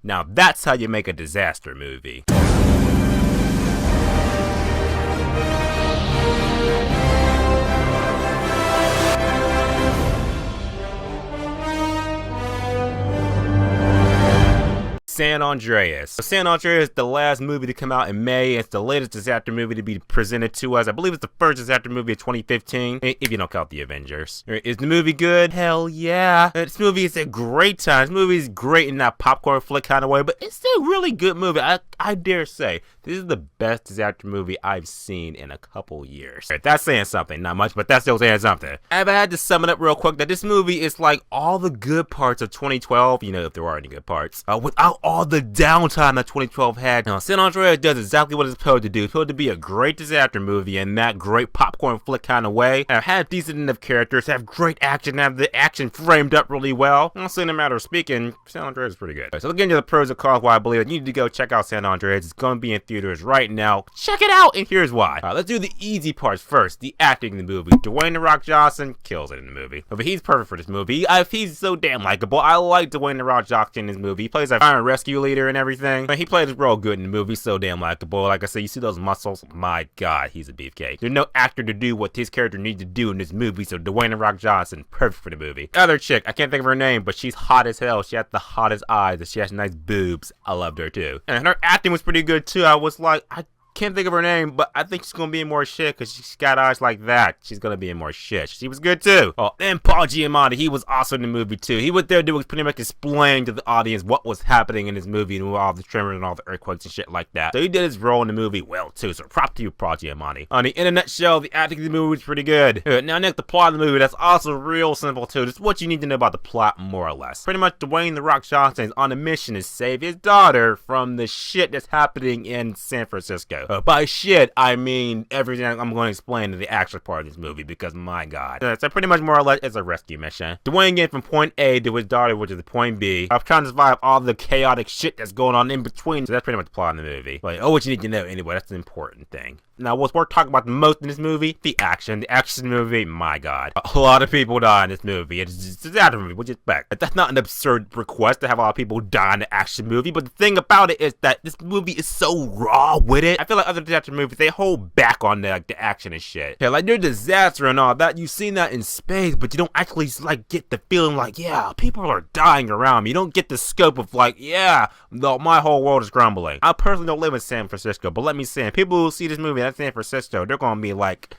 Now that's how you make a disaster movie. San Andreas. San Andreas is the last movie to come out in May. It's the latest disaster movie to be presented to us. I believe it's the first disaster movie of 2015, if you don't count the Avengers. Is the movie good? Hell yeah. This movie is a great time. This movie is great in that popcorn flick kind of way, but it's a really good movie. I dare say this is the best disaster movie I've seen in a couple years. That's saying something. Not much, but that's still saying something. If I had to sum it up real quick, that this movie is like all the good parts of 2012, you know, if there are any good parts, without all the downtime that 2012 had. Now, San Andreas does exactly what it's supposed to do. It's supposed to be a great disaster movie in that great popcorn flick kind of way. Have decent enough characters, have great action, have the action framed up really well. Also, in a matter of speaking, San Andreas is pretty good. So looking into the pros and cons why I believe it, you need to go check out San Andreas. It's going to be in theaters right now. Check it out, and here's why. Let's do the easy parts first. The acting in the movie. Dwayne "The Rock" Johnson kills it in the movie. But he's perfect for this movie. He's so damn likable. I like Dwayne "The Rock" Johnson in this movie. He plays a fire and rescue leader and everything. He played his role good in the movie. So damn likable. Like I said, you see those muscles? My God, he's a beefcake. There's no actor to do what his character needs to do in this movie. So Dwayne "The Rock" Johnson, perfect for the movie. Other chick, I can't think of her name, but she's hot as hell. She has the hottest eyes and she has nice boobs. I loved her too. And her acting was pretty good too. I was like, I can't think of her name, but I think she's gonna be in more shit because she's got eyes like that. She's gonna be in more shit. She was good too. Oh, and Paul Giamatti, he was awesome in the movie too. He was there to pretty much explain to the audience what was happening in this movie and all the tremors and all the earthquakes and shit like that. So he did his role in the movie well too. So prop to you, Paul Giamatti. On the internet show, the acting in the movie was pretty good. Now next, the plot of the movie, that's also real simple too. Just what you need to know about the plot more or less. Pretty much Dwayne "The Rock" Johnson is on a mission to save his daughter from the shit that's happening in San Francisco. By shit, I mean everything I'm going to explain in the action part of this movie because my God. So pretty much more or less it's a rescue mission. Dwayne getting from point A to his daughter, which is the point B. I'm trying to survive all the chaotic shit that's going on in between. So that's pretty much the plot of the movie. Like, what you need to know anyway, that's the important thing. Now, what's worth talking about the most in this movie? The action. The action in the movie, my God. A lot of people die in this movie. It's just a disaster movie, what you expect? That's not an absurd request to have a lot of people die in an action movie, but the thing about it is that this movie is so raw with it. I feel like other disaster movies, they hold back on the action and shit. Yeah, like their disaster and all that, you've seen that in space, but you don't actually like get the feeling like, yeah, people are dying around me. You don't get the scope of like, yeah, my whole world is crumbling. I personally don't live in San Francisco, but let me say, people who see this movie in San Francisco, they're gonna be like,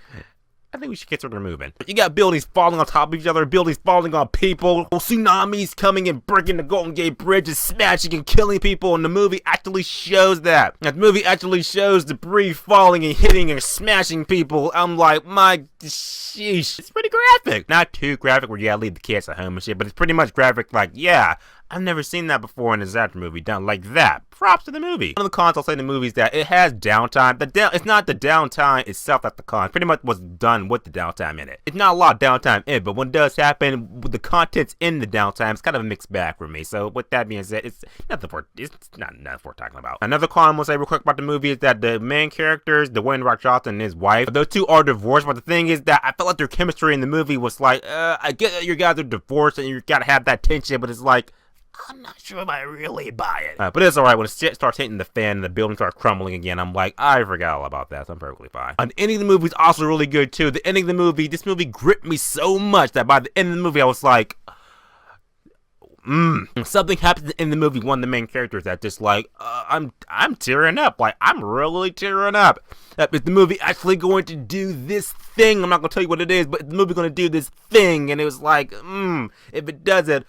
I think we should get started moving. You got buildings falling on top of each other, buildings falling on people, tsunamis coming and breaking the Golden Gate Bridge and smashing and killing people, and the movie actually shows that. The movie actually shows debris falling and hitting and smashing people. I'm like, my sheesh. It's pretty graphic. Not too graphic where you gotta leave the kids at home and shit, but it's pretty much graphic like, yeah, I've never seen that before in a disaster movie done like that. Props to the movie. One of the cons I'll say in the movie is that it has downtime. It's not the downtime itself that's the con. Pretty much what's done with the downtime in it. It's not a lot of downtime in it, but when it does happen, with the contents in the downtime, it's kind of a mixed bag for me. So with that being said, it's not enough we're talking about. Another con I'm gonna say real quick about the movie is that the main characters, Dwayne "The Rock" Johnson and his wife, those two are divorced, but the thing is that I felt like their chemistry in the movie was like, I get that you guys are divorced and you gotta have that tension, but it's like, I'm not sure if I really buy it. But it's alright. When the shit starts hitting the fan and the building starts crumbling again, I'm like, I forgot all about that. So I'm perfectly fine. And the ending of the movie is also really good too. The ending of the movie, this movie gripped me so much that by the end of the movie, I was like, something happens in the movie. One of the main characters that just like, I'm tearing up. Like, I'm really tearing up. Is the movie actually going to do this thing? I'm not going to tell you what it is, but the movie going to do this thing. And it was like, if it does it,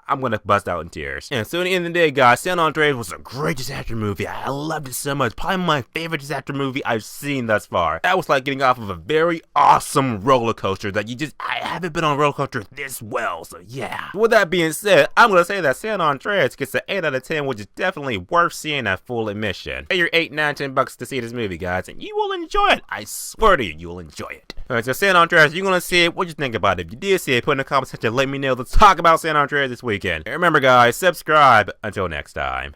I'm gonna bust out in tears. And so at the end of the day, guys, San Andreas was a great disaster movie. I loved it so much. Probably my favorite disaster movie I've seen thus far. That was like getting off of a very awesome roller coaster that I haven't been on a roller coaster this well, so yeah. With that being said, I'm gonna say that San Andreas gets an 8 out of 10, which is definitely worth seeing at full admission. Pay your $8, $9, $10 to see this movie, guys, and you will enjoy it. I swear to you, you'll enjoy it. Alright, so San Andreas, you're gonna see it. What you think about it? If you did see it, put in the comment section, let me know. Let's talk about San Andreas this weekend. And remember, guys, subscribe. Until next time.